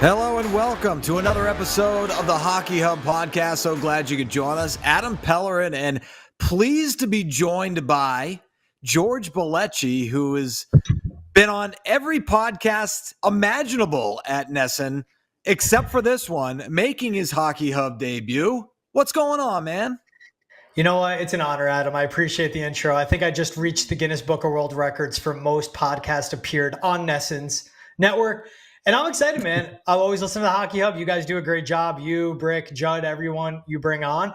Hello and welcome to another episode of the Hockey Hub podcast. So glad you could join us. Adam Pellerin, and pleased to be joined by George Bellecci, who has been on every podcast imaginable at Nesson, except for this one, making his Hockey Hub debut. What's going on, man? You know what? It's an honor, Adam. I appreciate the intro. I think I just reached the Guinness Book of World Records for most podcasts appeared on Nesson's network. And I'm excited, man. I've always listened to the Hockey Hub. You guys do a great job. You, Brick, Judd, everyone you bring on.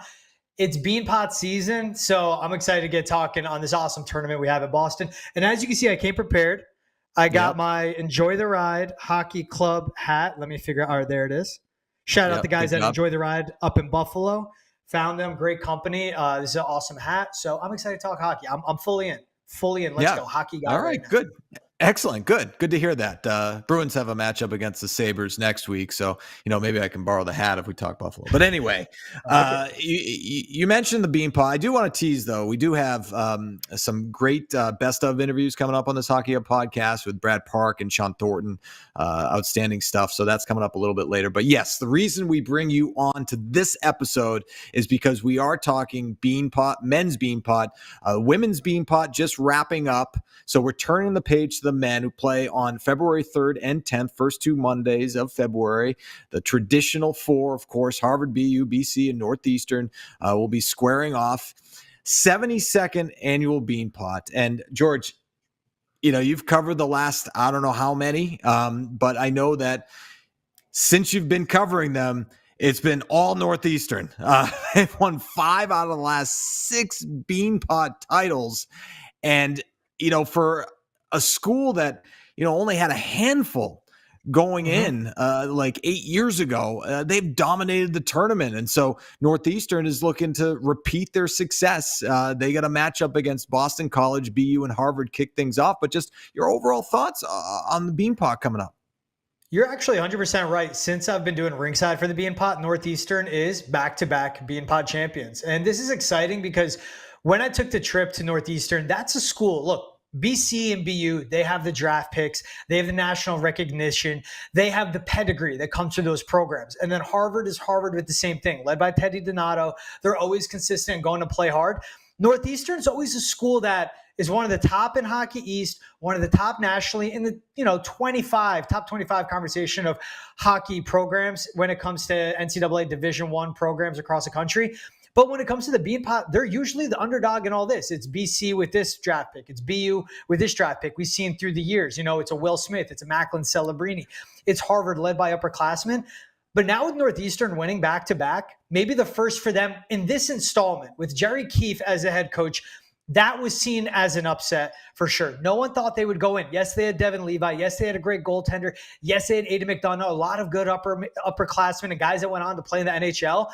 It's Beanpot season, so I'm excited to get talking on this awesome tournament we have at Boston. And as you can see, I came prepared. I got my Enjoy the Ride Hockey Club hat. Let me figure out. There it is. Shout out the guys that Enjoy the Ride up in Buffalo. Found them. Great company. This is an awesome hat. So I'm excited to talk hockey. I'm fully in. Let's go. Hockey guy. All right, good. Excellent. Good to hear that. Bruins have a matchup against the Sabres next week. So, maybe I can borrow the hat if we talk Buffalo. But anyway, you mentioned the Beanpot. I do want to tease, though. We do have some great best of interviews coming up on this Hockey Hub podcast with Brad Park and Shawn Thornton. Outstanding stuff. So that's coming up a little bit later. But yes, the reason we bring you on to this episode is because we are talking Beanpot, men's Beanpot, women's Beanpot just wrapping up. So we're turning the page to the men who play on February 3rd and 10th, first two Mondays of February. The traditional four, of course, Harvard, BU, BC, and Northeastern will be squaring off. 72nd annual Beanpot. And George, you've covered the last, I don't know how many, but I know that since you've been covering them, it's been all Northeastern. They've won 5 out of the last 6 Beanpot titles. And, for a school that, only had a handful going in like 8 years ago, they've dominated the tournament. And so Northeastern is looking to repeat their success. They got a matchup against Boston College, BU, and Harvard kick things off. But just your overall thoughts on the Beanpot coming up. You're actually 100% right. Since I've been doing ringside for the Beanpot, Northeastern is back-to-back Beanpot champions. And this is exciting because when I took the trip to Northeastern, that's a school. Look, BC and BU, they have the draft picks. They have the national recognition. They have the pedigree that comes to those programs. And then Harvard is Harvard with the same thing, led by Teddy Donato. They're always consistent and going to play hard. Northeastern's always a school that is one of the top in Hockey East, one of the top nationally in the top 25 conversation of hockey programs when it comes to NCAA Division I programs across the country. But when it comes to the Beanpot, they're usually the underdog in all this. It's BC with this draft pick. It's BU with this draft pick. We've seen through the years. It's a Will Smith. It's a Macklin Celebrini. It's Harvard led by upperclassmen. But now with Northeastern winning back-to-back, maybe the first for them in this installment with Jerry Keefe as a head coach, that was seen as an upset for sure. No one thought they would go in. Yes, they had Devin Levi. Yes, they had a great goaltender. Yes, they had Aidan McDonough, a lot of good upperclassmen and guys that went on to play in the NHL.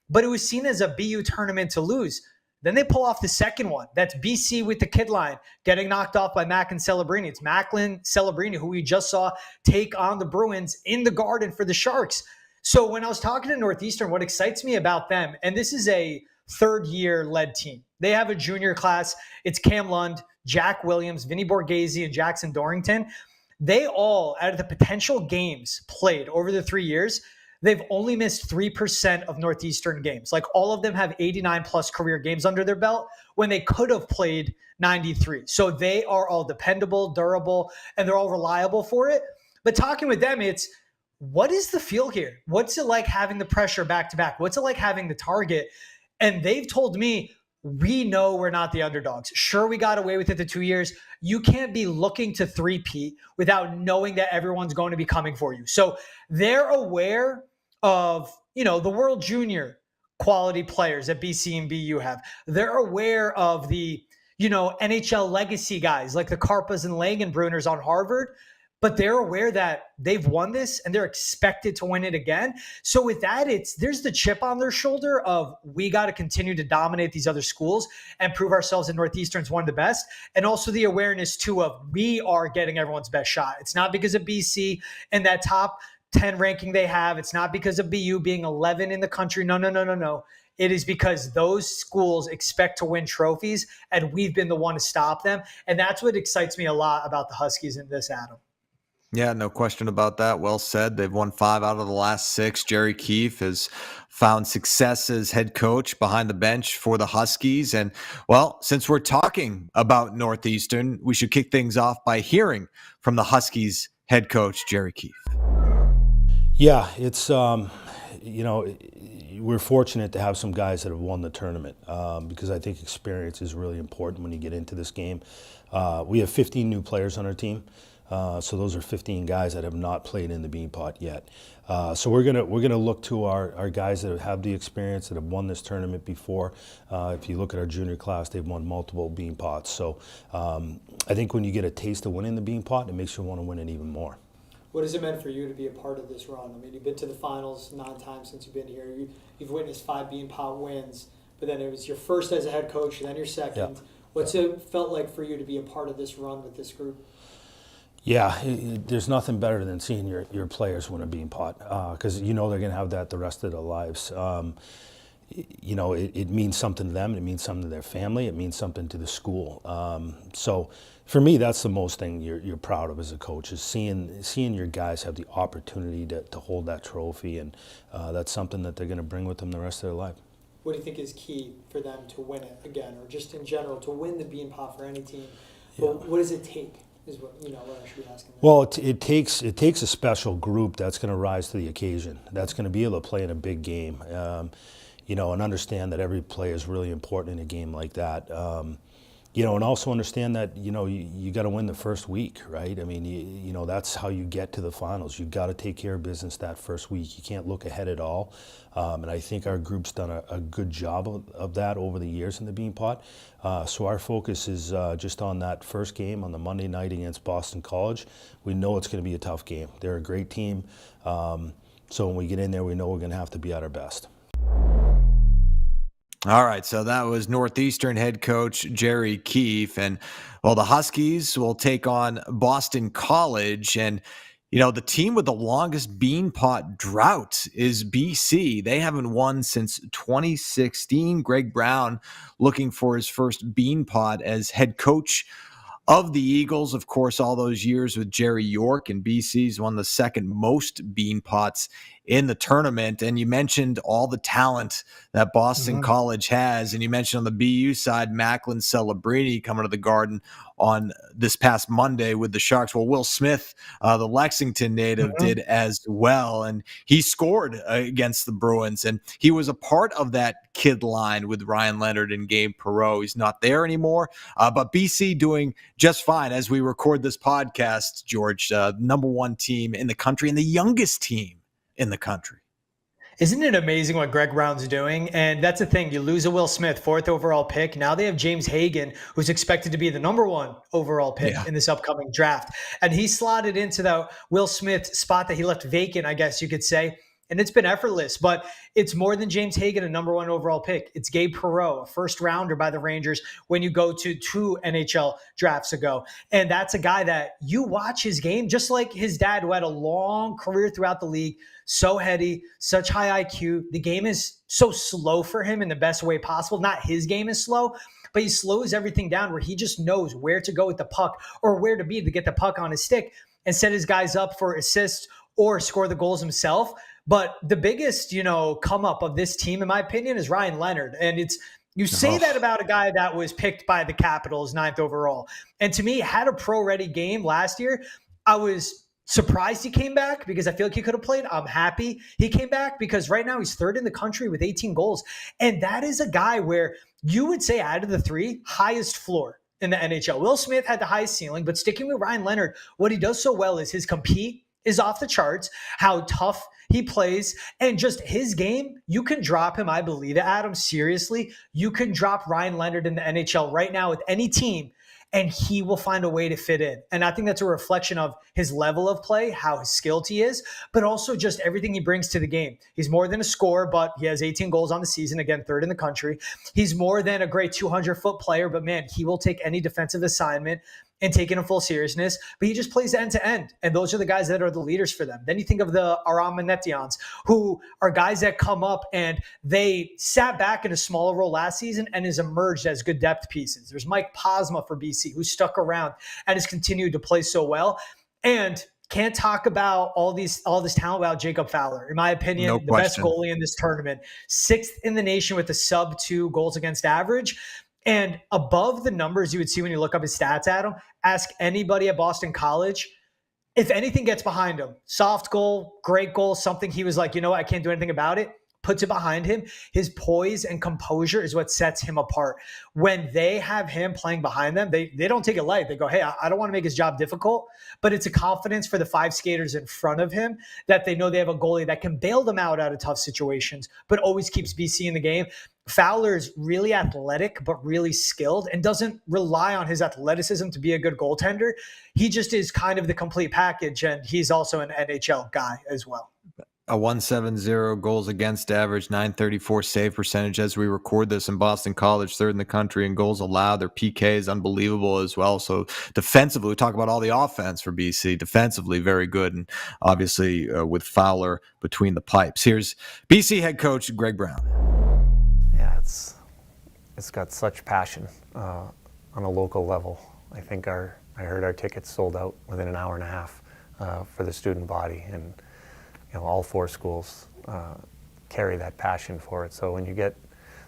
But it was seen as a BU tournament to lose. Then they pull off the second one. That's BC with the kid line, getting knocked off by Macklin Celebrini. It's Macklin Celebrini, who we just saw take on the Bruins in the Garden for the Sharks. So when I was talking to Northeastern, what excites me about them, and this is a third-year led team. They have a junior class. It's Cam Lund, Jack Williams, Vinny Borghese, and Jackson Dorrington. They all, out of the potential games played over the 3 years, they've only missed 3% of Northeastern games. Like all of them have 89 plus career games under their belt when they could have played 93. So they are all dependable, durable, and they're all reliable for it. But talking with them, it's what is the feel here? What's it like having the pressure back to back? What's it like having the target? And they've told me, we know we're not the underdogs. Sure, we got away with it the 2 years. You can't be looking to three-peat without knowing that everyone's going to be coming for you. So they're aware of, the World Junior quality players that BC and BU have. They're aware of the, NHL legacy guys like the Karpas and Langenbruners on Harvard. But they're aware that they've won this and they're expected to win it again. So with that, there's the chip on their shoulder of we got to continue to dominate these other schools and prove ourselves that Northeastern's one of the best. And also the awareness too of we are getting everyone's best shot. It's not because of BC and that top 10 ranking they have. It's not because of BU being 11 in the country. No. It is because those schools expect to win trophies and we've been the one to stop them. And that's what excites me a lot about the Huskies in this, Adam. Yeah, no question about that. Well said. They've won 5 out of the last 6. Jerry Keefe has found success as head coach behind the bench for the Huskies. And, well, since we're talking about Northeastern, we should kick things off by hearing from the Huskies head coach, Jerry Keefe. Yeah, it's, we're fortunate to have some guys that have won the tournament because I think experience is really important when you get into this game. We have 15 new players on our team. So those are 15 guys that have not played in the Beanpot yet. So we're gonna look to our guys that have the experience, that have won this tournament before. If you look at our junior class, they've won multiple Beanpots. So I think when you get a taste of winning the Beanpot, it makes you want to win it even more. What has it meant for you to be a part of this run? I mean, you've been to the finals 9 times since you've been here. You've witnessed 5 Beanpot wins, but then it was your first as a head coach, and then your second. Yeah. What's it felt like for you to be a part of this run with this group? Yeah, there's nothing better than seeing your players win a Beanpot because they're going to have that the rest of their lives. It means something to them. It means something to their family. It means something to the school. So for me, that's the most thing you're proud of as a coach is seeing your guys have the opportunity to hold that trophy, and that's something that they're going to bring with them the rest of their life. What do you think is key for them to win it again, or just in general to win the Beanpot for any team? Yeah. What does it take? Is what I should be asking. Well, it takes a special group that's going to rise to the occasion. That's going to be able to play in a big game, and understand that every play is really important in a game like that. And also understand that you got to win the first week, right? I mean, that's how you get to the finals. You've got to take care of business that first week. You can't look ahead at all. And I think our group's done a good job of that over the years in the Beanpot. So our focus is just on that first game on the Monday night against Boston College. We know it's going to be a tough game. They're a great team. So when we get in there, we know we're going to have to be at our best. All right, so that was Northeastern head coach Jerry Keefe. And, well, the Huskies will take on Boston College. And, the team with the longest Beanpot drought is BC. They haven't won since 2016. Greg Brown looking for his first Beanpot as head coach of the Eagles. Of course, all those years with Jerry York, and BC's won the second most Beanpots in the tournament. And you mentioned all the talent that Boston College has, and you mentioned on the BU side, Macklin Celebrini coming to the Garden on this past Monday with the Sharks. Well, Will Smith, the Lexington native, did as well, and he scored against the Bruins, and he was a part of that kid line with Ryan Leonard and Gabe Perreault. He's not there anymore, but BC doing just fine as we record this podcast, George. Number 1 team in the country and the youngest team in the country. Isn't it amazing what Greg Brown's doing? And that's the thing. You lose a Will Smith, 4th overall pick. Now they have James Hagan, who's expected to be the number 1 overall pick in this upcoming draft. And he slotted into that Will Smith spot that he left vacant, I guess you could say. And it's been effortless, but it's more than James Hagan, a number 1 overall pick. It's Gabe Perreault, a first rounder by the Rangers when you go to 2 NHL drafts ago. And that's a guy that you watch his game, just like his dad, who had a long career throughout the league, so heady, such high IQ. The game is so slow for him in the best way possible. Not his game is slow, but he slows everything down where he just knows where to go with the puck or where to be to get the puck on his stick and set his guys up for assists or score the goals himself. But the biggest, come up of this team, in my opinion, is Ryan Leonard. And you say that about a guy that was picked by the Capitals 9th overall. And to me, had a pro-ready game last year. I was surprised he came back because I feel like he could have played. I'm happy he came back because right now he's 3rd in the country with 18 goals. And that is a guy where you would say out of the 3, highest floor in the NHL. Will Smith had the highest ceiling, but sticking with Ryan Leonard, what he does so well is his compete is off the charts, how tough he plays, and just his game. You can drop him, I believe it, Adam, seriously. You can drop Ryan Leonard in the NHL right now with any team, and he will find a way to fit in. And I think that's a reflection of his level of play, how skilled he is, but also just everything he brings to the game. He's more than a scorer, but he has 18 goals on the season, again, 3rd in the country. He's more than a great 200-foot player, but man, he will take any defensive assignment and take it in full seriousness, but he just plays end to end. And those are the guys that are the leaders for them. Then you think of the Aram Manetians, who are guys that come up and they sat back in a smaller role last season and has emerged as good depth pieces. There's Mike Posma for BC, who stuck around and has continued to play so well. And can't talk about all this talent without Jacob Fowler. In my No opinion, the best question. goalie in this tournament, 6th in the nation with a sub-2 goals against average. And above the numbers you would see when you look up his stats, Adam, ask anybody at Boston College. If anything gets behind him, soft goal, great goal, something he was like, you know what, I can't do anything about it, puts it behind him. His poise and composure is what sets him apart. When they have him playing behind them, they don't take it light. They go, hey, I don't want to make his job difficult, but it's a confidence for the 5 skaters in front of him that they know they have a goalie that can bail them out of tough situations, but always keeps BC in the game. Fowler's really athletic, but really skilled and doesn't rely on his athleticism to be a good goaltender. He just is kind of the complete package, and he's also an NHL guy as well. A 170 goals against average, 934 save percentage as we record this in Boston College, 3rd in the country in goals allowed. Their PK is unbelievable as well. So defensively, we talk about all the offense for BC. Defensively, very good. And obviously with Fowler between the pipes. Here's BC head coach Greg Brown. Yeah, it's got such passion on a local level. I think I heard our tickets sold out within an hour and a half for the student body, and all 4 schools carry that passion for it. So when you get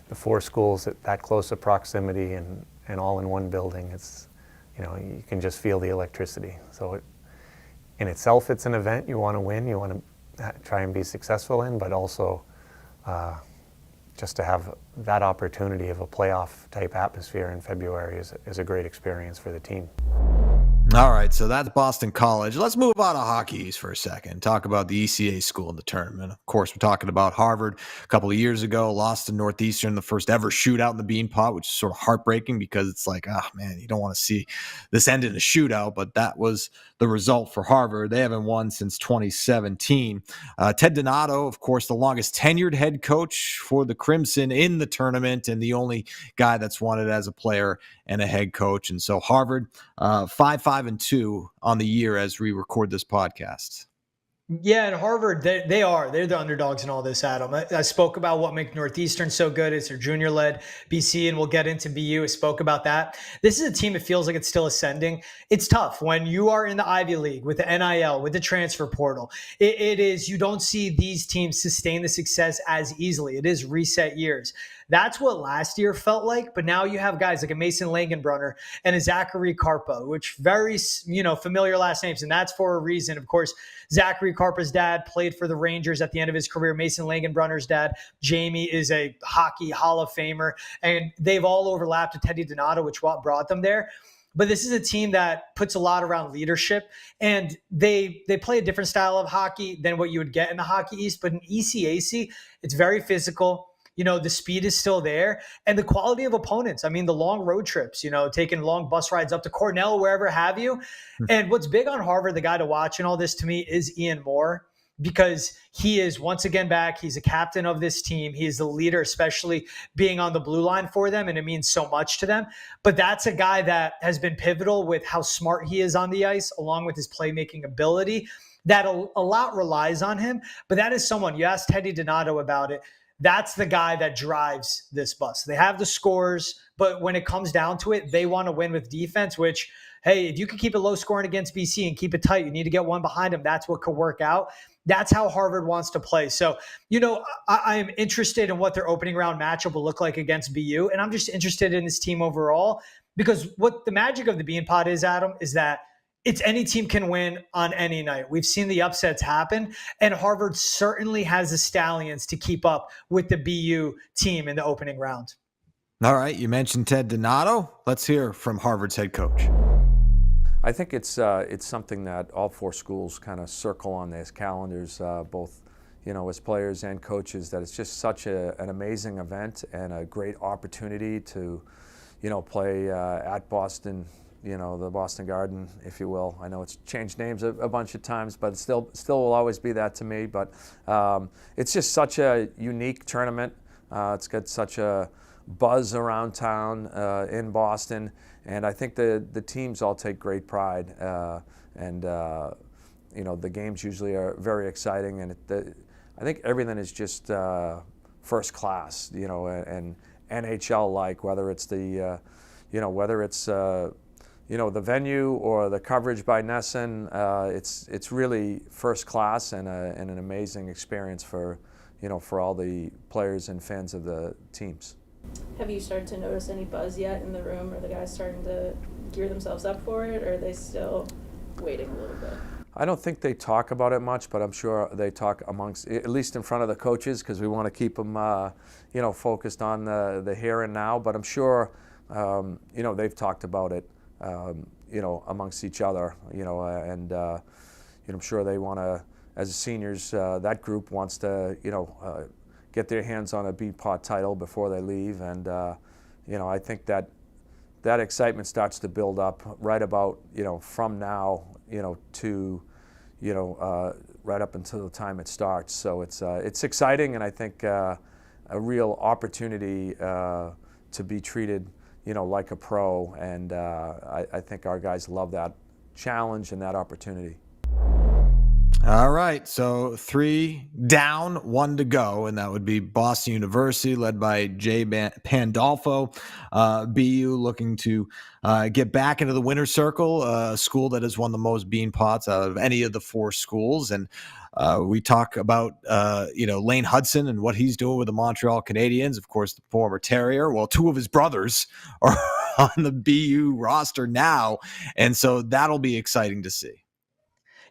the 4 schools at that close of proximity and all in one building, it's you can just feel the electricity. So in itself, it's an event you want to win, you want to try and be successful in, but also just to have that opportunity of a playoff type atmosphere in February is a great experience for the team. All right, so that's Boston College. Let's move out of hockey for a second. Talk about the ECA school in the tournament. Of course, we're talking about Harvard a couple of years ago, lost to Northeastern, the first ever shootout in the Beanpot, which is sort of heartbreaking because it's like, oh man, you don't want to see this end in a shootout, but that was the result for Harvard. They haven't won since 2017. Ted Donato, of course, the longest tenured head coach for the Crimson in the tournament and the only guy that's won it as a player and a head coach. And so Harvard, 5-5-2 on the year as we record this podcast. Yeah, and Harvard, they're the underdogs in all this, Adam. I spoke about what makes Northeastern so good. It's their junior-led BC, and we'll get into BU. I spoke about that. This is a team that feels like it's still ascending. It's tough when you are in the Ivy League with the NIL, with the transfer portal. It is, you don't see these teams sustain the success as easily. It is reset years. That's what last year felt like, but now you have guys like a Mason Langenbrunner and a Zachary Karpa, which very, familiar last names, and that's for a reason. Of course, Zachary Karpa's dad played for the Rangers at the end of his career. Mason Langenbrunner's dad, Jamie, is a hockey Hall of Famer, and they've all overlapped with Teddy Donato, which what brought them there. But this is a team that puts a lot around leadership, and they play a different style of hockey than what you would get in the Hockey East. But in ECAC, it's very physical. The speed is still there, and the quality of opponents. I mean, the long road trips, taking long bus rides up to Cornell, wherever have you. And what's big on Harvard, the guy to watch in all this to me is Ian Moore, because he is once again back. He's a captain of this team. He is the leader, especially being on the blue line for them, and it means so much to them. But that's a guy that has been pivotal with how smart he is on the ice, along with his playmaking ability. That a lot relies on him, but that is someone, you asked Teddy Donato about it, that's the guy that drives this bus. They have the scores, but when it comes down to it, they want to win with defense, which, hey, if you can keep it low scoring against BC and keep it tight, you need to get one behind them. That's what could work out. That's how Harvard wants to play. So, I am interested in what their opening round matchup will look like against BU. And I'm just interested in this team overall, because what the magic of the Beanpot is, Adam, is that it's any team can win on any night. We've seen the upsets happen, and Harvard certainly has the Stallions to keep up with the BU team in the opening round. All right, you mentioned Ted Donato. Let's hear from Harvard's head coach. I think it's something that all 4 schools kind of circle on their calendars, both as players and coaches, that it's just such an amazing event and a great opportunity to play at Boston. The Boston Garden, if you will. I know it's changed names a bunch of times, but it still will always be that to me. But it's just such a unique tournament. It's got such a buzz around town in Boston, and I think the teams all take great pride. The games usually are very exciting, and I think everything is just first class. And NHL-like, whether it's the venue or the coverage by Nesson, it's really first class and an amazing experience for all the players and fans of the teams. Have you started to notice any buzz yet in the room? Are the guys starting to gear themselves up for it, or are they still waiting a little bit? I don't think they talk about it much, but I'm sure they talk amongst, at least in front of the coaches, because we want to keep them, focused on the here and now. But I'm sure, they've talked about it, amongst each other, and I'm sure they want to, as seniors, that group wants to, get their hands on a Beanpot title before they leave, and I think that excitement starts to build up right about from now to right up until the time it starts. So it's exciting, and I think a real opportunity to be treated like a pro, and I think our guys love that challenge and that opportunity. All right, so 3 down, 1 to go, and that would be Boston University, led by Jay Pandolfo. BU looking to get back into the winner's circle, a school that has won the most Beanpots out of any of the 4 schools. And we talk about, Lane Hudson and what he's doing with the Montreal Canadiens, of course, the former Terrier. Well, 2 of his brothers are on the BU roster now, and so that'll be exciting to see.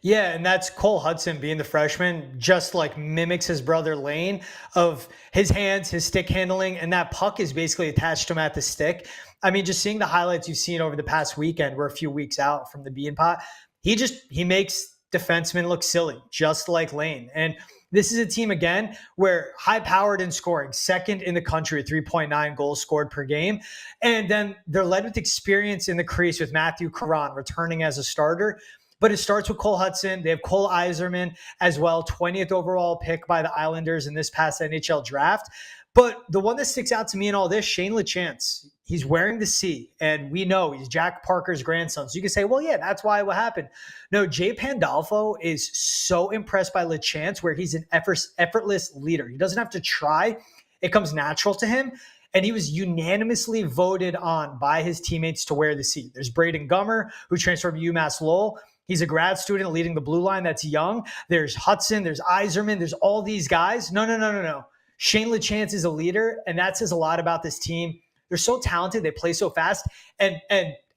Yeah, and that's Cole Hudson being the freshman, just like mimics his brother Lane of his hands, his stick handling, and that puck is basically attached to him at the stick. I mean, just seeing the highlights you've seen over the past weekend, we're a few weeks out from the Beanpot, he makes defensemen look silly, just like Lane. And this is a team, again, where high-powered in scoring, second in the country at 3.9 goals scored per game. And then they're led with experience in the crease with Matthew Caron returning as a starter. But it starts with Cole Hudson. They have Cole Iserman as well, 20th overall pick by the Islanders in this past NHL draft. But the one that sticks out to me in all this, Shane LeChance, he's wearing the C, and we know he's Jack Parker's grandson. So you can say, well, yeah, that's why what happened. No, Jay Pandolfo is so impressed by LeChance, where he's an effortless leader. He doesn't have to try. It comes natural to him. And he was unanimously voted on by his teammates to wear the C. There's Braden Gummer, who transferred from UMass Lowell. He's a grad student leading the blue line that's young. There's Hudson. There's Iserman. There's all these guys. No. Shane LeChance is a leader, and that says a lot about this team. They're so talented. They play so fast. And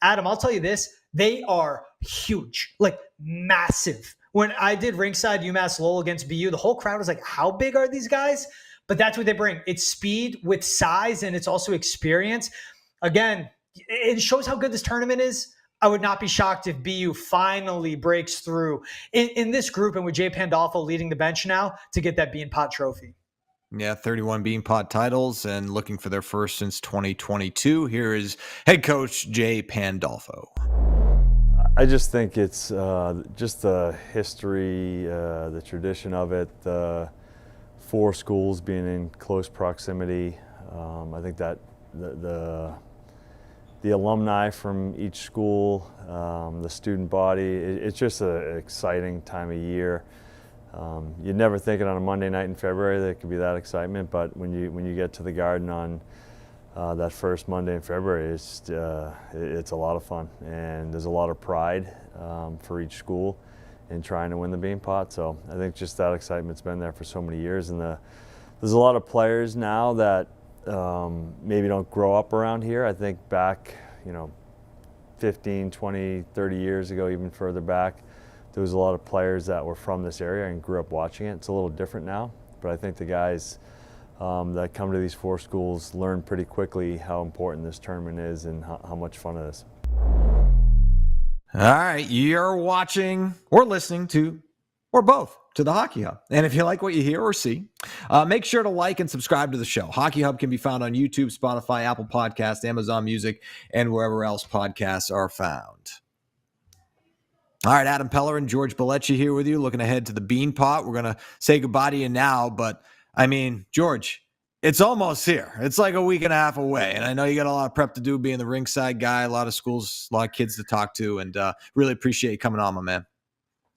Adam, I'll tell you this. They are huge, like massive. When I did ringside UMass Lowell against BU, the whole crowd was like, how big are these guys? But that's what they bring. It's speed with size, and it's also experience. Again, it shows how good this tournament is. I would not be shocked if BU finally breaks through in this group and with Jay Pandolfo leading the bench now to get that Beanpot trophy. Yeah, 31 Beanpot titles and looking for their first since 2022. Here is head coach Jay Pandolfo. I just think it's just the history, the tradition of it, the 4 schools being in close proximity. I think that the alumni from each school, the student body, it's just an exciting time of year. You'd never think it on a Monday night in February there could be that excitement, but when you get to the Garden on that first Monday in February, it's a lot of fun, and there's a lot of pride for each school in trying to win the Beanpot. So I think just that excitement's been there for so many years, and there's a lot of players now that maybe don't grow up around here. I think back, 15, 20, 30 years ago, even further back, there was a lot of players that were from this area and grew up watching it. It's a little different now, but I think the guys that come to these 4 schools learn pretty quickly how important this tournament is and how much fun it is. All right, you're watching or listening to, or both, to the Hockey Hub. And if you like what you hear or see, make sure to like and subscribe to the show. Hockey Hub can be found on YouTube, Spotify, Apple Podcasts, Amazon Music, and wherever else podcasts are found. All right, Adam Pellerin, George Bellecci here with you, looking ahead to the Beanpot. We're going to say goodbye to you now, but I mean, George, it's almost here. It's like a week and a half away, and I know you got a lot of prep to do being the ringside guy, a lot of schools, a lot of kids to talk to, and really appreciate you coming on, my man.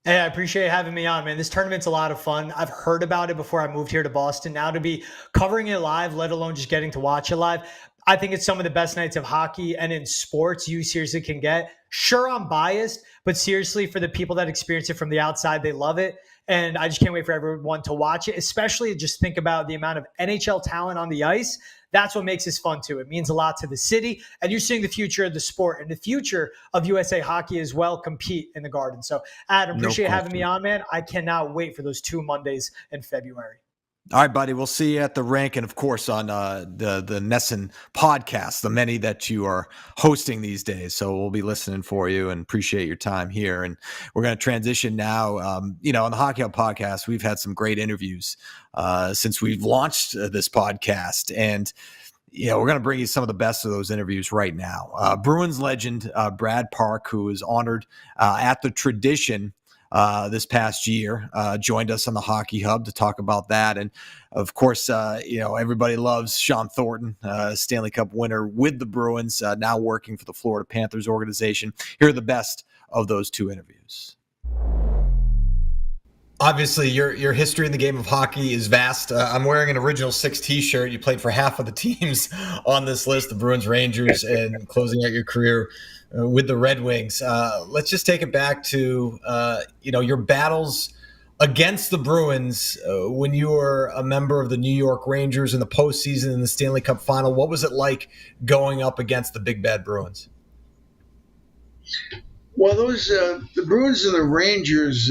Hey, I appreciate having me on, man. This tournament's a lot of fun. I've heard about it before I moved here to Boston. Now to be covering it live, let alone just getting to watch it live, I think it's some of the best nights of hockey and in sports you seriously can get. Sure, I'm biased, but seriously, for the people that experience it from the outside, they love it. And I just can't wait for everyone to watch it, especially just think about the amount of NHL talent on the ice. That's what makes this fun too. It means a lot to the city, and you're seeing the future of the sport and the future of USA Hockey as well compete in the Garden. So, Adam, appreciate having me on, man. I cannot wait for those 2 Mondays in February. All right, buddy. We'll see you at the rink, and of course on the Nesson podcast, the many that you are hosting these days. So we'll be listening for you, and appreciate your time here. And we're going to transition now. On the Hockey Hub podcast, we've had some great interviews since we've launched this podcast, and we're going to bring you some of the best of those interviews right now. Bruins legend Brad Park, who was honored at the Tradition this past year, joined us on the Hockey Hub to talk about that. And of course, everybody loves Shawn Thornton, Stanley Cup winner with the Bruins, now working for the Florida Panthers organization. Here are the best of those 2 interviews. Obviously, your history in the game of hockey is vast. I'm wearing an original 6 t-shirt. You played for half of the teams on this list, the Bruins, Rangers, and closing out your career with the Red Wings. Let's just take it back to your battles against the Bruins when you were a member of the New York Rangers in the postseason in the Stanley Cup final. What was it like going up against the big bad Bruins? Well, the Bruins and the Rangers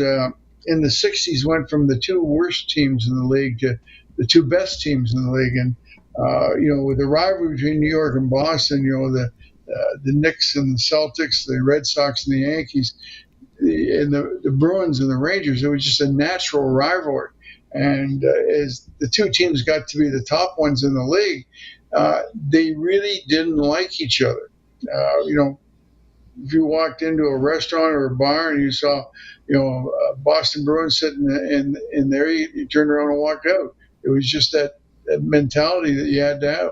in the 60s went from the 2 worst teams in the league to the 2 best teams in the league. And, with the rivalry between New York and Boston, the Knicks and the Celtics, the Red Sox and the Yankees, and the Bruins and the Rangers, it was just a natural rivalry. And as the 2 teams got to be the top ones in the league, they really didn't like each other. If you walked into a restaurant or a bar and you saw, a Boston Bruins sitting in there, you turned around and walked out. It was just that mentality that you had to have.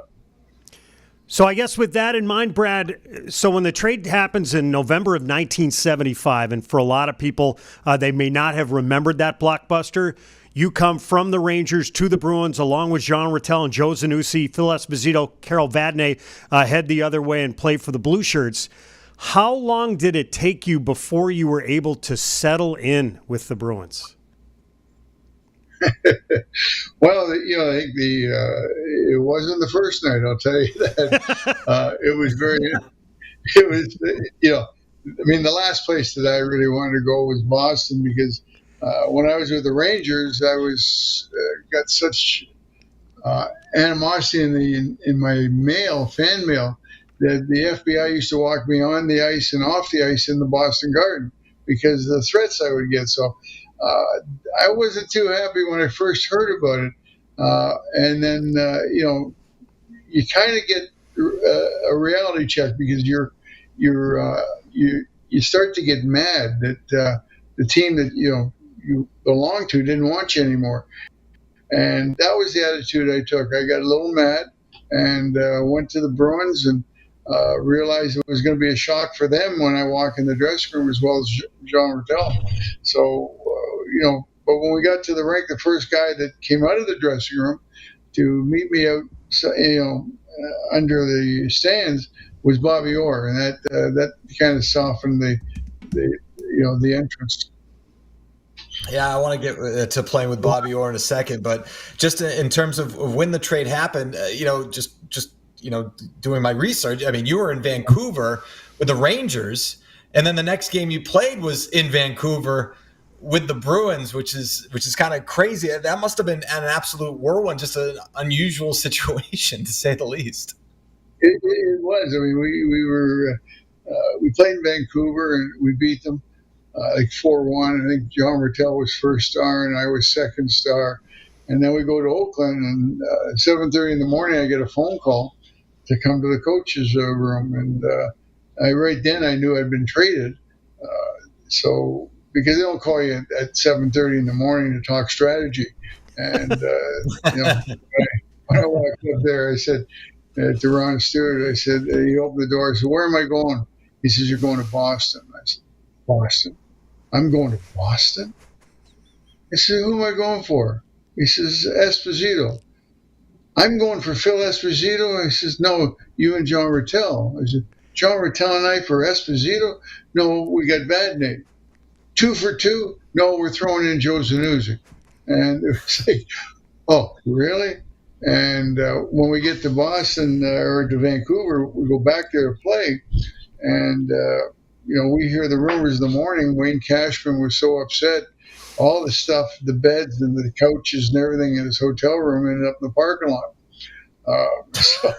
So I guess with that in mind, Brad, so when the trade happens in November of 1975, and for a lot of people, they may not have remembered that blockbuster, you come from the Rangers to the Bruins along with Jean Rattel and Joe Zanussi, Phil Esposito, Carol Vadnais head the other way and play for the Blue Shirts. How long did it take you before you were able to settle in with the Bruins? Well, I think it wasn't the first night. I'll tell you that. It was the last place that I really wanted to go was Boston, because when I was with the Rangers, I was got such animosity in my fan mail that the FBI used to walk me on the ice and off the ice in the Boston Garden because of the threats I would get. So I wasn't too happy when I first heard about it. And then, you kind of get a reality check because you start to get mad that the team that you belong to didn't want you anymore. And that was the attitude I took. I got a little mad and went to the Bruins and realized it was going to be a shock for them when I walk in the dressing room, as well as Jean Rattel. So, but when we got to the rink, the first guy that came out of the dressing room to meet me out, under the stands was Bobby Orr, and that kind of softened the entrance. Yeah, I want to get to playing with Bobby Orr in a second, but just in terms of when the trade happened, just doing my research, I mean, you were in Vancouver with the Rangers, and then the next game you played was in Vancouver with the Bruins, which is kind of crazy. That must have been an absolute whirlwind, just an unusual situation to say the least. It was. I mean, we played in Vancouver and we beat them like 4-1. I think Jean Rattel was first star and I was second star. And then we go to Oakland, and 7:30 in the morning, I get a phone call to come to the coach's room, and right then I knew I'd been traded. So because they don't call you at 7:30 in the morning to talk strategy, and when I walked up there, I said to Ron Stewart, I said, he opened the door. I said, "Where am I going?" He says, "You're going to Boston." I said, "Boston?" I'm going to Boston? I said, who am I going for? He says, Esposito. I'm going for Phil Esposito. He says, no, you and John Rattel. I said, John Rattel and I for Esposito? No, we got Vadnais. 2 for 2? No, we're throwing in Joe Zanuzzi. And it was like, oh, really? And when we get to Boston or to Vancouver, we go back there to play. And, we hear the rumors in the morning. Wayne Cashman was so upset. All the stuff, the beds and the couches and everything in his hotel room ended up in the parking lot. So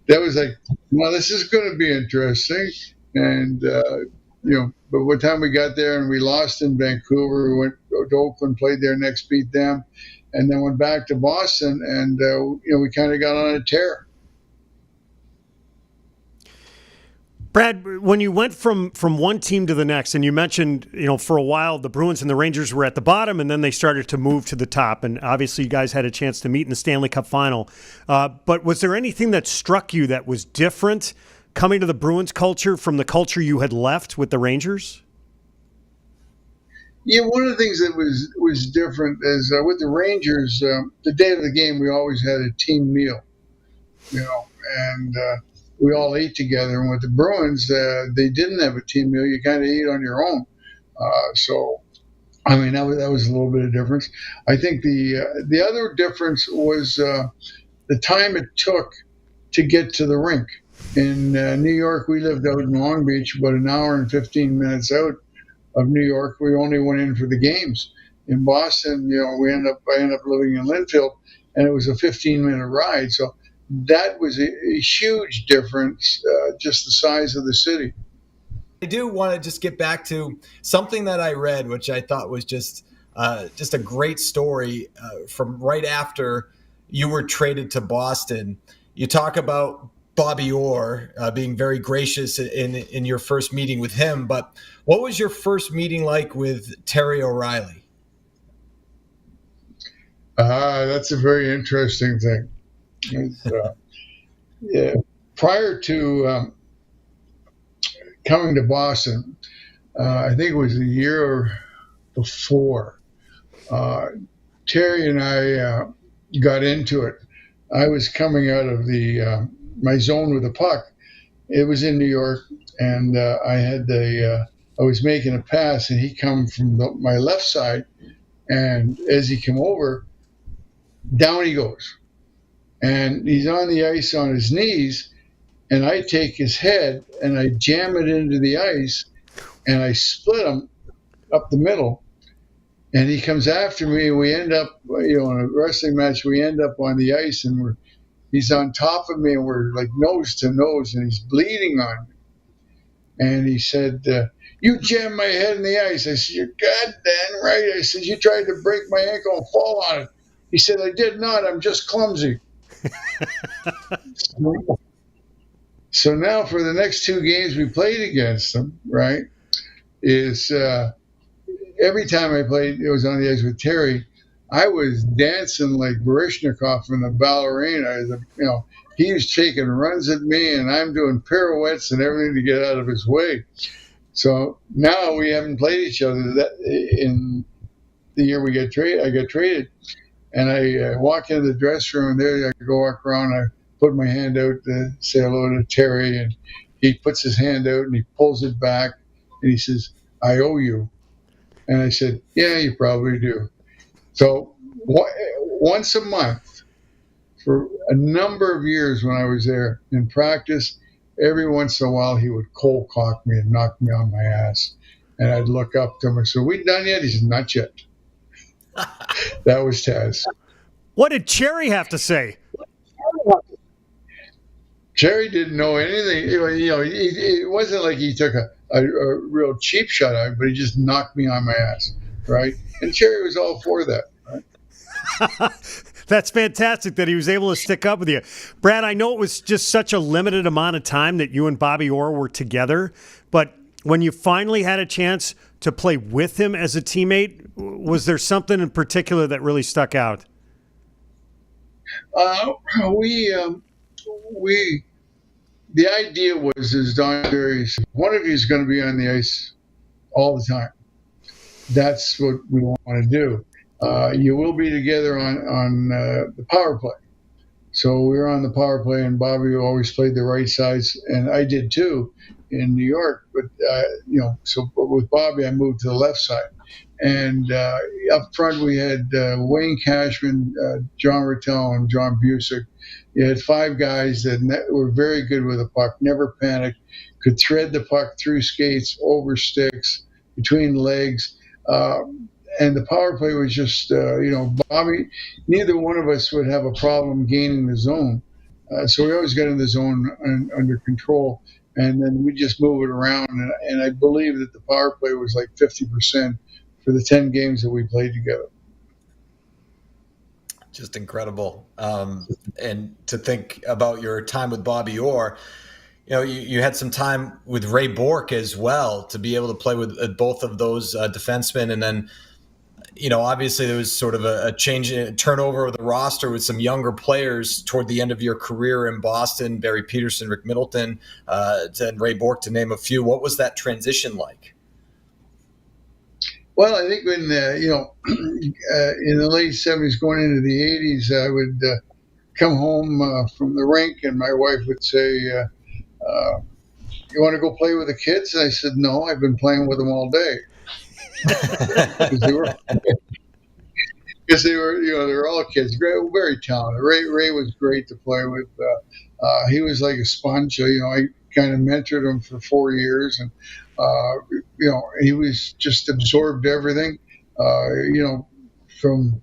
that was like, well, this is going to be interesting. And, but by the time we got there and we lost in Vancouver, we went to Oakland, played there next, beat them, and then went back to Boston, and, we kind of got on a tear. Brad, when you went from one team to the next, and you mentioned, for a while the Bruins and the Rangers were at the bottom, and then they started to move to the top, and obviously you guys had a chance to meet in the Stanley Cup final. But was there anything that struck you that was different coming to the Bruins culture from the culture you had left with the Rangers? Yeah, one of the things that was different is with the Rangers, the day of the game, we always had a team meal, and we all ate together. And with the Bruins, they didn't have a team meal. You kind of eat on your own. That was a little bit of difference. I think the other difference was the time it took to get to the rink. In New York, we lived out in Long Beach, about an hour and 15 minutes out of New York. We only went in for the games. In Boston, I ended up living in Linfield, and it was a 15-minute ride. So that was a huge difference, just the size of the city. I do want to just get back to something that I read, which I thought was just a great story from right after you were traded to Boston. You talk about Bobby Orr being very gracious in your first meeting with him, but what was your first meeting like with Terry O'Reilly? That's a very interesting thing. Prior to coming to Boston, I think it was a year before, Terry and I got into it. I was coming out of my zone with the puck. It was in New York, and I was making a pass, and he come from my left side, and as he came over, down he goes. And he's on the ice on his knees, and I take his head and I jam it into the ice, and I split him up the middle. And he comes after me, and we end up, in a wrestling match, we end up on the ice, and he's on top of me, and we're like nose to nose, and he's bleeding on me. And he said, you jammed my head in the ice. I said, you're goddamn right. I said, you tried to break my ankle and fall on it. He said, I did not. I'm just clumsy. So now for the next 2 games we played against them, right, is every time I played, it was on the ice with Terry, I was dancing like Baryshnikov in the ballerina. He was taking runs at me, and I'm doing pirouettes and everything to get out of his way. So now we haven't played each other in the year I got traded. And I walk into the dressing room, and there I go walk around. I put my hand out to say hello to Terry, and he puts his hand out and he pulls it back, and he says, I owe you. And I said, yeah, you probably do. So once a month for a number of years when I was there in practice, every once in a while he would cold cock me and knock me on my ass. And I'd look up to him and say, we done yet? He said, not yet. That was Taz. What did Cherry have to say? Cherry didn't know anything. It wasn't like he took a real cheap shot at me, but he just knocked me on my ass, right? And Cherry was all for that, right? That's fantastic that he was able to stick up with you. Brad, I know it was just such a limited amount of time that you and Bobby Orr were together, but when you finally had a chance to play with him as a teammate, was there something in particular that really stuck out? The idea was, as Don Barry said, one of you is going to be on the ice all the time. that's what we want to do. You will be together on the power play. So we were on the power play, and Bobby always played the right sides, and I did too in New York. But but with Bobby, I moved to the left side, and up front we had Wayne Cashman, John Rattel, and John Busick. You had five guys that were very good with the puck, never panicked, could thread the puck through skates, over sticks, between legs. And the power play was just, Bobby, neither one of us would have a problem gaining the zone. So we always got in the zone under control, and then we just move it around. And I believe that the power play was like 50% for the 10 games that we played together. Just incredible. And to think about your time with Bobby Orr, you had some time with Ray Bourque as well, to be able to play with both of those defensemen. And then, obviously there was sort of a turnover of the roster with some younger players toward the end of your career in Boston, Barry Peterson, Rick Middleton, and Ray Bourque, to name a few. What was that transition like? Well, I think when, in the late 70s, going into the 80s, I would come home from the rink, and my wife would say, you want to go play with the kids? And I said, no, I've been playing with them all day. Because they were, they were all kids, very talented. Ray was great to play with. He was like a sponge. I kind of mentored him for 4 years, and he was just absorbed everything. From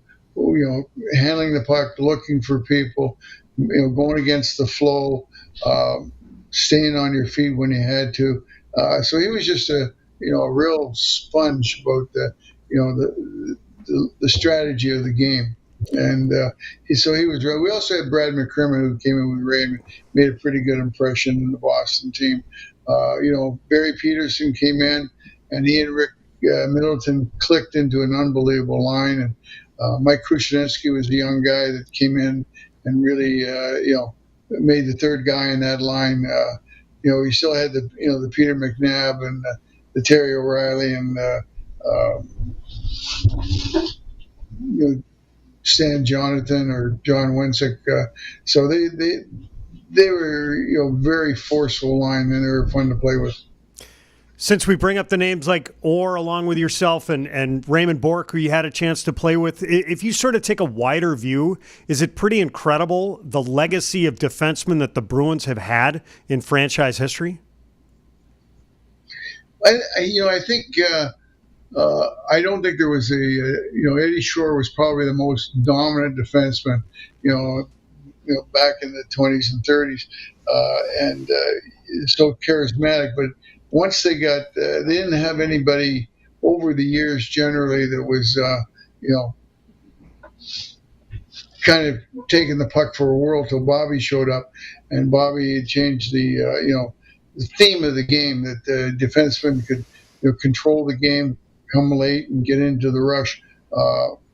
handling the puck, looking for people, going against the flow, staying on your feet when you had to. So he was just a real sponge about the strategy of the game. And he was. We also had Brad McCrimmon, who came in with Ray and made a pretty good impression in the Boston team. Barry Peterson came in, and he and Rick Middleton clicked into an unbelievable line. And Mike Krushinski was the young guy that came in and really, made the third guy in that line. We still had the Peter McNabb and the Terry O'Reilly and Stan Jonathan or John Winsick. So they were very forceful line, and they were fun to play with. Since we bring up the names like Orr along with yourself and Raymond Bourque, who you had a chance to play with, if you sort of take a wider view, is it pretty incredible the legacy of defensemen that the Bruins have had in franchise history? I think I don't think there was Eddie Shore was probably the most dominant defenseman, back in the 20s and 30s, and so charismatic. But once they didn't have anybody over the years generally that was, kind of taking the puck for a whirl till Bobby showed up, and Bobby had changed the theme of the game, that the defenseman could control the game, come late, and get into the rush.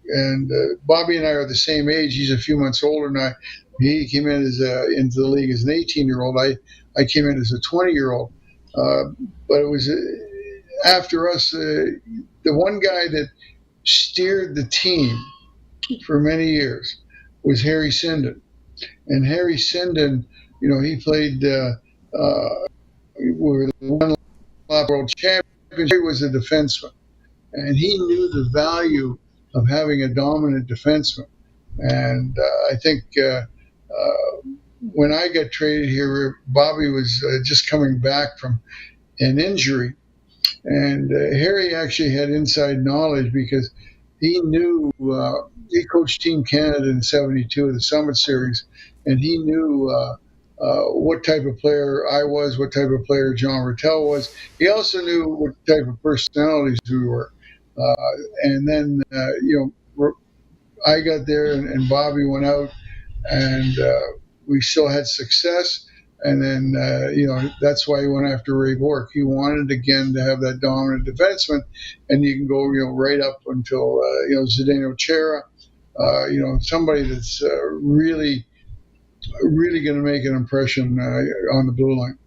And Bobby and I are the same age. He's a few months older than I. He came in into the league as an 18-year-old. I came in as a 20-year-old. But it was after us, the one guy that steered the team for many years was Harry Sinden. And Harry Sinden, he played with one world champion. He was a defenseman, and he knew the value of having a dominant defenseman. And I think when I got traded here, Bobby was just coming back from an injury, and Harry actually had inside knowledge because he knew he coached Team Canada in '72 the Summit Series, and he knew what type of player I was, what type of player John Rattel was. He also knew what type of personalities we were. And then, I got there, and Bobby went out, and we still had success. And then, that's why he went after Ray Bourque. He wanted, again, to have that dominant defenseman, and you can go, right up until, Zdeno Chara, somebody that's really going to make an impression on the blue line.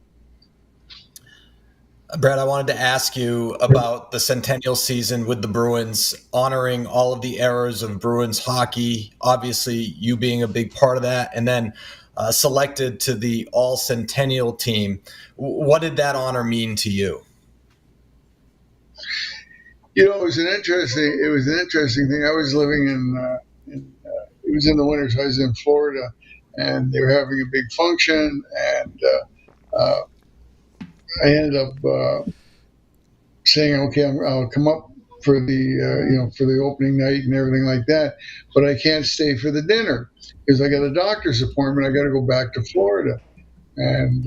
Brad, I wanted to ask you about the centennial season with the Bruins, honoring all of the eras of Bruins hockey, obviously you being a big part of that, and then selected to the all-centennial team. What did that honor mean to you? It was an interesting thing. I was living it was in the winter, so I was in Florida, and they were having a big function, and I ended up saying, okay, I'll come up for the for the opening night and everything like that, but I can't stay for the dinner because I got a doctor's appointment. I got to go back to Florida, and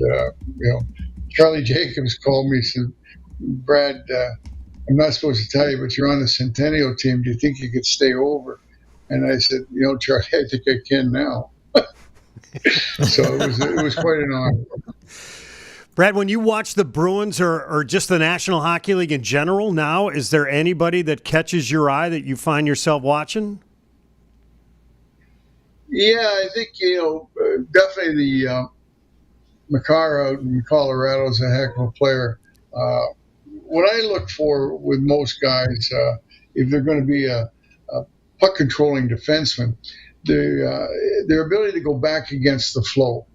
Charlie Jacobs called me and said, Brad, I'm not supposed to tell you, but you're on the Centennial team. Do you think you could stay over? And I said, Charlie, I think I can now. So it was quite an honor. Brad, when you watch the Bruins or just the National Hockey League in general now, is there anybody that catches your eye that you find yourself watching? Yeah, I think, definitely the Makar out in Colorado is a heck of a player. What I look for with most guys, if they're going to be a puck controlling defenseman, their ability to go back against the flow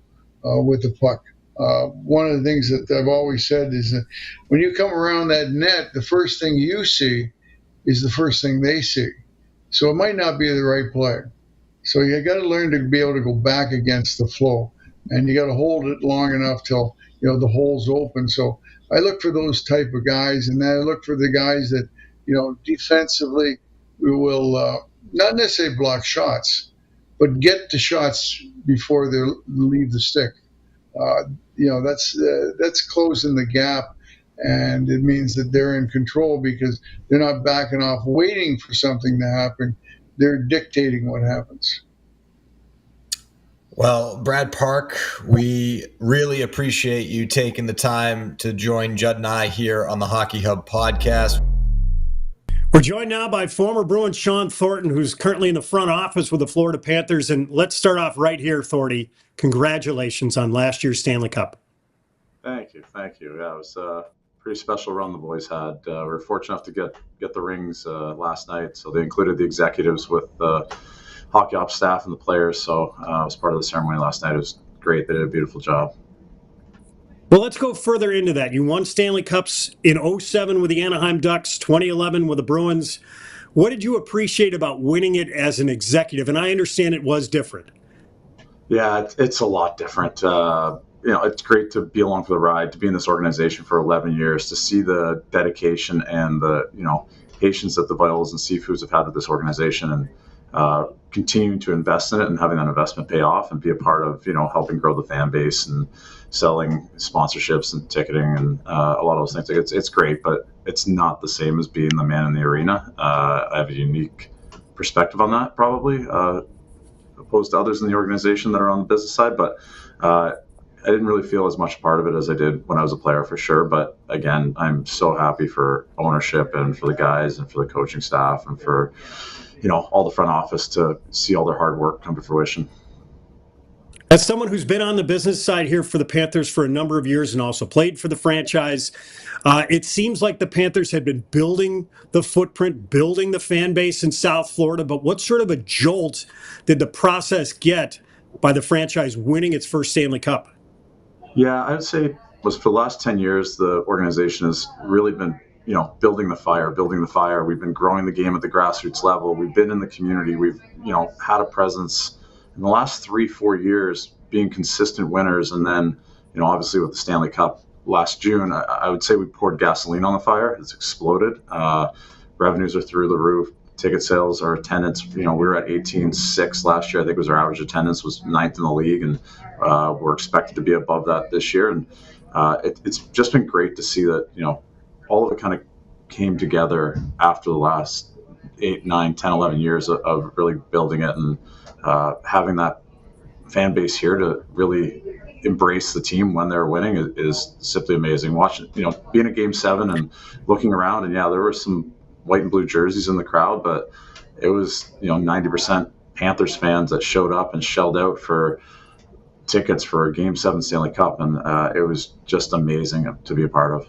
with the puck. One of the things that I've always said is that when you come around that net, the first thing you see is the first thing they see. So it might not be the right play. So you got to learn to be able to go back against the flow, and you got to hold it long enough till the hole's open. So I look for those type of guys, and then I look for the guys that defensively will not necessarily block shots, but get to shots before they leave the stick. That's closing the gap, and it means that they're in control because they're not backing off waiting for something to happen. They're dictating what happens. Well, Brad Park, we really appreciate you taking the time to join Judd and I here on the Hockey Hub podcast. We're joined now by former Bruins Shawn Thornton, who's currently in the front office with the Florida Panthers. And let's start off right here, Thornty. Congratulations on last year's Stanley Cup. Thank you. Yeah, it was a pretty special run the boys had. We were fortunate enough to get the rings last night. So they included the executives with the hockey ops staff and the players. So I was part of the ceremony last night. It was great. They did a beautiful job. Well, let's go further into that. You won Stanley Cups in 2007 with the Anaheim Ducks, 2011 with the Bruins. What did you appreciate about winning it as an executive? And I understand it was different. Yeah, it's a lot different. It's great to be along for the ride, to be in this organization for 11 years, to see the dedication and the patience that the Vitals and Seafoods have had with this organization, and continuing to invest in it and having that investment pay off and be a part of helping grow the fan base and selling sponsorships and ticketing and a lot of those things. It's great, but it's not the same as being the man in the arena. I have a unique perspective on that, probably opposed to others in the organization that are on the business side, but I didn't really feel as much part of it as I did when I was a player, for sure. But again, I'm so happy for ownership and for the guys and for the coaching staff and for all the front office to see all their hard work come to fruition. As someone who's been on the business side here for the Panthers for a number of years and also played for the franchise, it seems like the Panthers had been building the footprint, building the fan base in South Florida. But what sort of a jolt did the process get by the franchise winning its first Stanley Cup? Yeah, I would say was for the last 10 years, the organization has really been building the fire. We've been growing the game at the grassroots level. We've been in the community. We've, had a presence in the last 3-4 years, being consistent winners. And then, obviously with the Stanley Cup last June, I would say we poured gasoline on the fire. It's exploded. Revenues are through the roof. Ticket sales, our attendance, we were at 18.6 last year. I think was our average attendance was 9th in the league. And we're expected to be above that this year. And it's just been great to see that, all of it kind of came together after the last 8, 9, 10, 11 years of really building it and having that fan base here to really embrace the team when they're winning is simply amazing. Watching, being at Game 7 and looking around, and there were some white and blue jerseys in the crowd, but it was, 90% Panthers fans that showed up and shelled out for tickets for a Game 7 Stanley Cup, and it was just amazing to be a part of.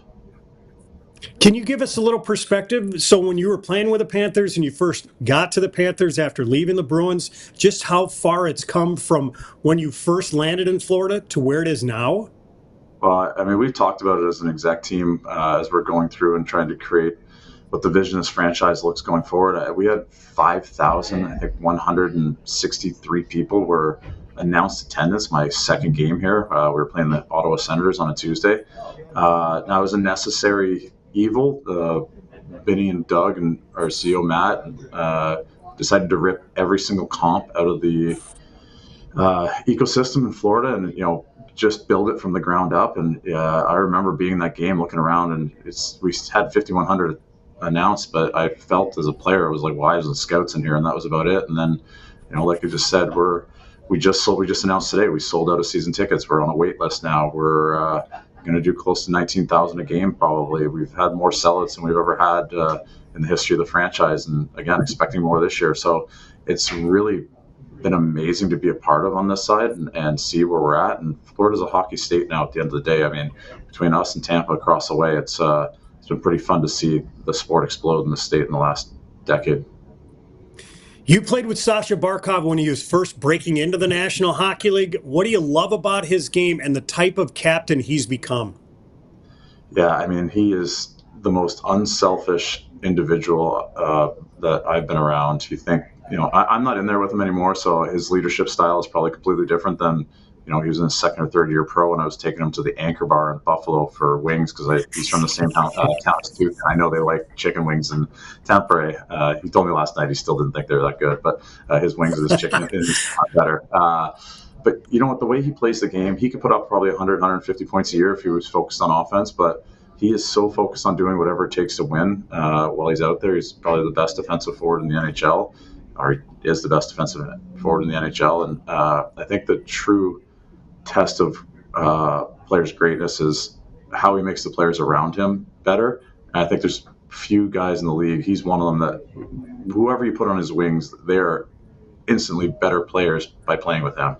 Can you give us a little perspective? So when you were playing with the Panthers and you first got to the Panthers after leaving the Bruins, just how far it's come from when you first landed in Florida to where it is now? Well, I mean, we've talked about it as an exec team as we're going through and trying to create what the vision of this franchise looks going forward. We had 5,000, I think 163 people were announced attendance my second game here. We were playing the Ottawa Senators on a Tuesday. Now, it was a necessary evil. Vinny and Doug and our CEO, Matt, decided to rip every single comp out of the ecosystem in Florida and, just build it from the ground up. And I remember being in that game, looking around, and we had 5,100 announced, but I felt as a player, it was like wives and scouts in here, and that was about it. And then, like I just said, we just announced today we sold out of season tickets. We're on a wait list now. We're going to do close to 19,000 a game probably. We've had more sellouts than we've ever had in the history of the franchise, and again, expecting more this year. So it's really been amazing to be a part of on this side and see where we're at. And Florida's a hockey state now at the end of the day. I mean, between us and Tampa across the way, it's been pretty fun to see the sport explode in the state in the last decade. You played with Sasha Barkov when he was first breaking into the National Hockey League. What do you love about his game and the type of captain he's become? Yeah, I mean, he is the most unselfish individual that I've been around. You think, I'm not in there with him anymore, so his leadership style is probably completely different than, he was in his second or third year pro, and I was taking him to the Anchor Bar in Buffalo for wings because he's from the same town too. I know they like chicken wings in Tampere. He told me last night he still didn't think they were that good, but his wings and his chicken is better. But you know what? The way he plays the game, he could put up probably 100, 150 points a year if he was focused on offense, but he is so focused on doing whatever it takes to win while he's out there. He's probably the best defensive forward in the NHL, or he is the best defensive forward in the NHL. And I think the true test of players' greatness is how he makes the players around him better. And I think there's few guys in the league. He's one of them that whoever you put on his wings, they're instantly better players by playing with him.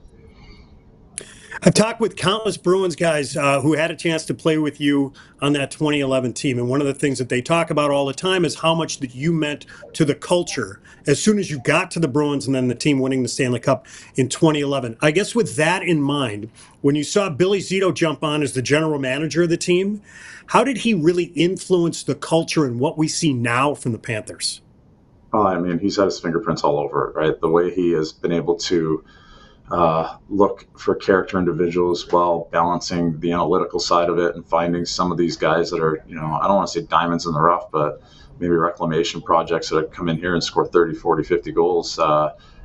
I've talked with countless Bruins guys who had a chance to play with you on that 2011 team. And one of the things that they talk about all the time is how much that you meant to the culture as soon as you got to the Bruins and then the team winning the Stanley Cup in 2011. I guess with that in mind, when you saw Billy Zito jump on as the general manager of the team, how did he really influence the culture and what we see now from the Panthers? Well, I mean, he's had his fingerprints all over it, right? The way he has been able to look for character individuals while balancing the analytical side of it and finding some of these guys that are, I don't want to say diamonds in the rough, but maybe reclamation projects that have come in here and score 30, 40, 50 goals.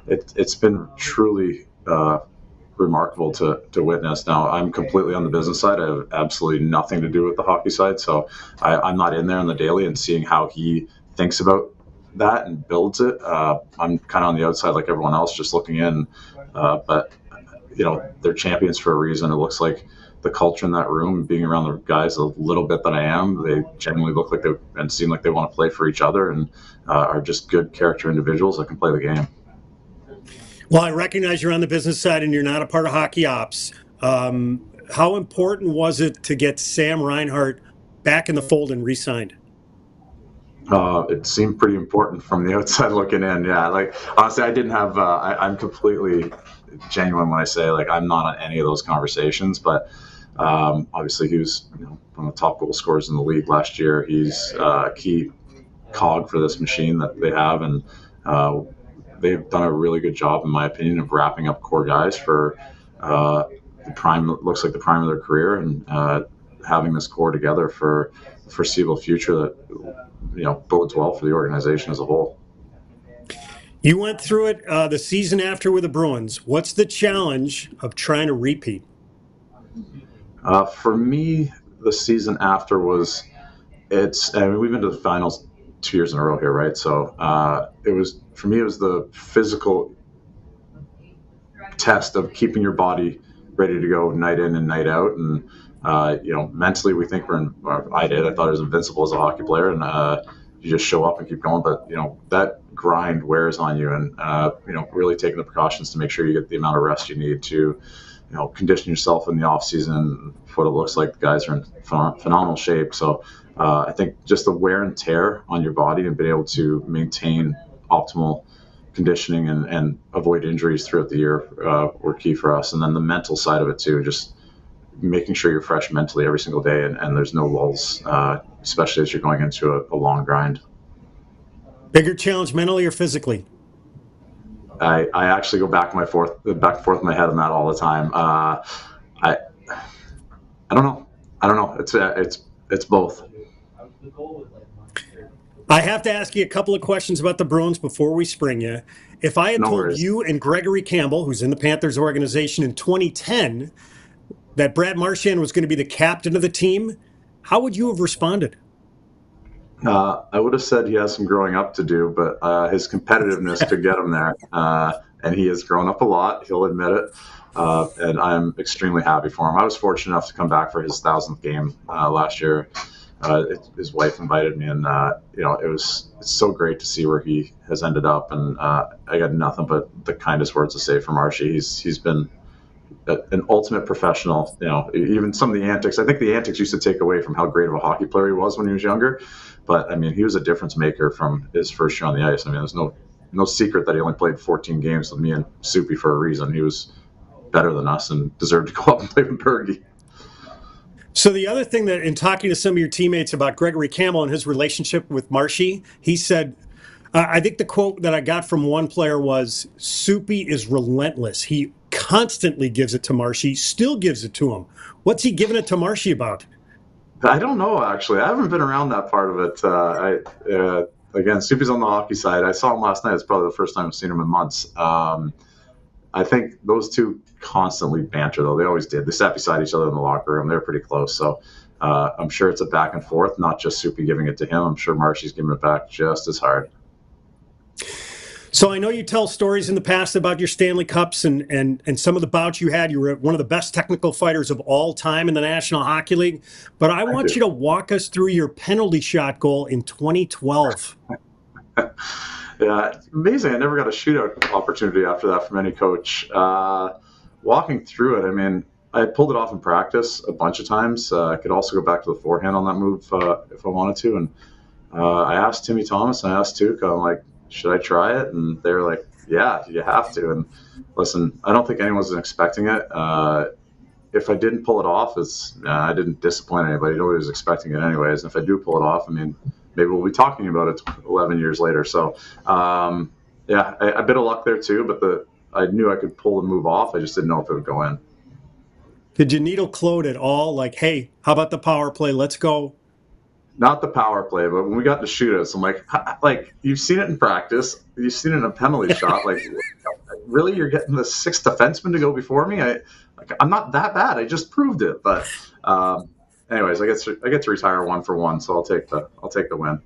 It's been truly remarkable to witness. Now, I'm completely on the business side. I have absolutely nothing to do with the hockey side, so I'm not in there on the daily and seeing how he thinks about that and builds it. I'm kind of on the outside like everyone else, just looking in. But they're champions for a reason. It looks like the culture in that room, being around the guys a little bit that I am, they genuinely look like they and seem like they want to play for each other and are just good character individuals that can play the game. Well, I recognize you're on the business side and you're not a part of hockey ops. How important was it to get Sam Reinhart back in the fold and re-signed? It seemed pretty important from the outside looking in. Yeah, like honestly, I didn't have. I'm completely genuine when I say like I'm not on any of those conversations. But obviously, he was one of the top goal scorers in the league last year. He's a key cog for this machine that they have, and they've done a really good job, in my opinion, of wrapping up core guys for the prime. Looks like the prime of their career, and having this core together for the foreseeable future that bodes well for the organization as a whole. You went through it the season after with the Bruins. What's the challenge of trying to repeat? For me, the season after we've been to the finals 2 years in a row here, right? So it was the physical test of keeping your body ready to go night in and night out. And mentally we think I thought I was invincible as a hockey player, and you just show up and keep going. But that grind wears on you, and really taking the precautions to make sure you get the amount of rest you need to condition yourself in the off season. What it looks like, the guys are in phenomenal shape. So I think just the wear and tear on your body and being able to maintain optimal conditioning and avoid injuries throughout the year were key for us. And then the mental side of it too, just making sure you're fresh mentally every single day and there's no lulls, especially as you're going into a long grind. Bigger challenge mentally or physically? I actually go back and forth in my head on that all the time. I don't know. It's both. I have to ask you a couple of questions about the Bruins before we spring you. If I had told you and Gregory Campbell, who's in the Panthers organization in 2010, that Brad Marchand was going to be the captain of the team, how would you have responded? I would have said he has some growing up to do, but his competitiveness could get him there. And he has grown up a lot, he'll admit it. And I'm extremely happy for him. I was fortunate enough to come back for his 1,000th game last year. His wife invited me, and it's so great to see where he has ended up. And I got nothing but the kindest words to say for Marshy. He's been an ultimate professional. Even some of the antics. I think the antics used to take away from how great of a hockey player he was when he was younger. But I mean, he was a difference maker from his first year on the ice. I mean, there's no secret that he only played 14 games with me and Soupy for a reason. He was better than us and deserved to go up and play with Bergie. So the other thing that, in talking to some of your teammates about Gregory Campbell and his relationship with Marshy, he said, I think the quote that I got from one player was, Soupy is relentless. He constantly gives it to Marshy, still gives it to him. What's he giving it to Marshy about? I don't know, actually. I haven't been around that part of it. Again, Soupy's on the hockey side. I saw him last night. It's probably the first time I've seen him in months. I think those two constantly banter, though. They always did. They sat beside each other in the locker room. They're pretty close. So I'm sure it's a back and forth, not just Soupy giving it to him. I'm sure Marshy's giving it back just as hard. So I know you tell stories in the past about your Stanley Cups and some of the bouts you had. You were one of the best technical fighters of all time in the National Hockey League. But I want you to walk us through your penalty shot goal in 2012. Yeah, amazing. I never got a shootout opportunity after that from any coach. Walking through it, I mean, I pulled it off in practice a bunch of times. I could also go back to the forehand on that move if I wanted to. And I asked Timmy Thomas and I asked Tuukka, I'm like, should I try it? And they were like, yeah, you have to. And listen, I don't think anyone was expecting it. If I didn't pull it off, I didn't disappoint anybody. Nobody was expecting it anyways. And if I do pull it off, I mean, maybe we'll be talking about it 11 years later. So, a bit of luck there too, but I knew I could pull the move off. I just didn't know if it would go in. Did you needle Claude at all? Like, hey, how about the power play? Let's go. Not the power play, but when we got to shootouts, I'm like, you've seen it in practice. You've seen it in a penalty shot. Like, really, you're getting the sixth defenseman to go before me? I'm not that bad. I just proved it. But anyways, I get to retire 1 for 1, so I'll take the win.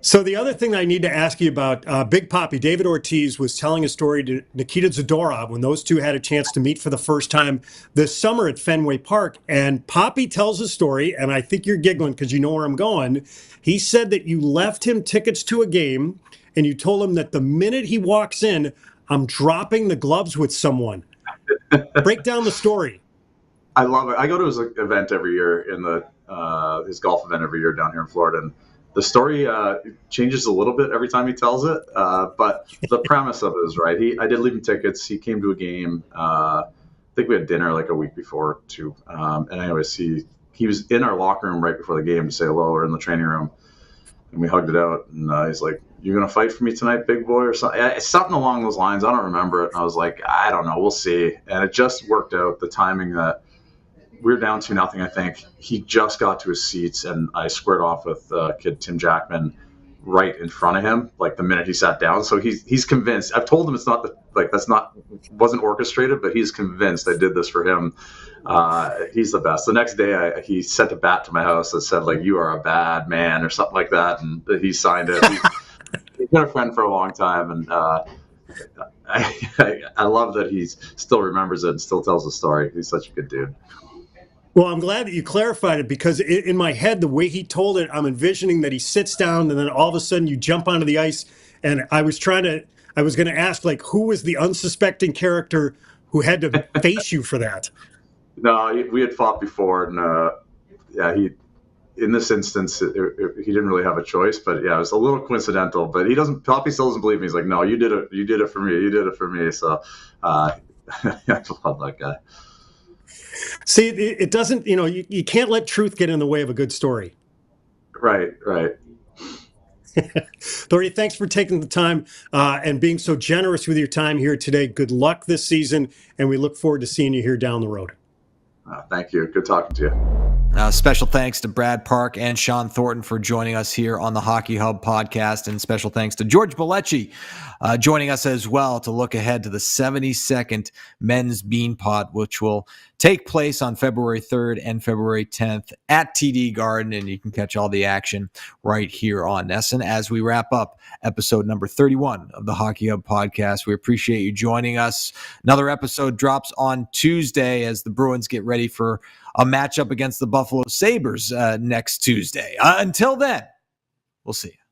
So the other thing I need to ask you about, Big Papi, David Ortiz, was telling a story to Nikita Zadorov when those two had a chance to meet for the first time this summer at Fenway Park. And Papi tells a story, and I think you're giggling because you know where I'm going. He said that you left him tickets to a game, and you told him that the minute he walks in, I'm dropping the gloves with someone. Break down the story. I love it. I go to his event every year his golf event every year down here in Florida, and the story changes a little bit every time he tells it, but the premise of it is right. I did leave him tickets. He came to a game. I think we had dinner like a week before too. And anyways, he was in our locker room right before the game to say hello, or in the training room, and we hugged it out. And he's like, "You gonna fight for me tonight, big boy?" or something along those lines. I don't remember it. And I was like, "I don't know. We'll see." And it just worked out. The timing that. We were down 2-0, I think. He just got to his seats, and I squared off with kid Tim Jackman right in front of him, like the minute he sat down. So he's convinced. I've told him it's not wasn't orchestrated, but he's convinced I did this for him. He's the best. The next day, he sent a bat to my house that said, like, "You are a bad man," or something like that, and he signed it. He's been a friend for a long time, and I love that he still remembers it and still tells the story. He's such a good dude. Well, I'm glad that you clarified it, because in my head, the way he told it, I'm envisioning that he sits down and then all of a sudden you jump onto the ice. And I was going to ask, like, who was the unsuspecting character who had to face you for that. No, we had fought before, and he. In this instance, he didn't really have a choice, but yeah, it was a little coincidental. But Poppy still doesn't believe me. He's like, no, you did it. You did it for me. You did it for me. So, I love that guy. See, it doesn't, you can't let truth get in the way of a good story. Right. Thorny, thanks for taking the time and being so generous with your time here today. Good luck this season, and we look forward to seeing you here down the road. Thank you. Good talking to you. Special thanks to Brad Park and Shawn Thornton for joining us here on the Hockey Hub podcast, and special thanks to George Bellecci joining us as well to look ahead to the 72nd Men's Beanpot, which will take place on February 3rd and February 10th at TD Garden, and you can catch all the action right here on NESN as we wrap up episode number 31 of the Hockey Hub podcast. We appreciate you joining us. Another episode drops on Tuesday as the Bruins get ready for a matchup against the Buffalo Sabres next Tuesday. Until then, we'll see you.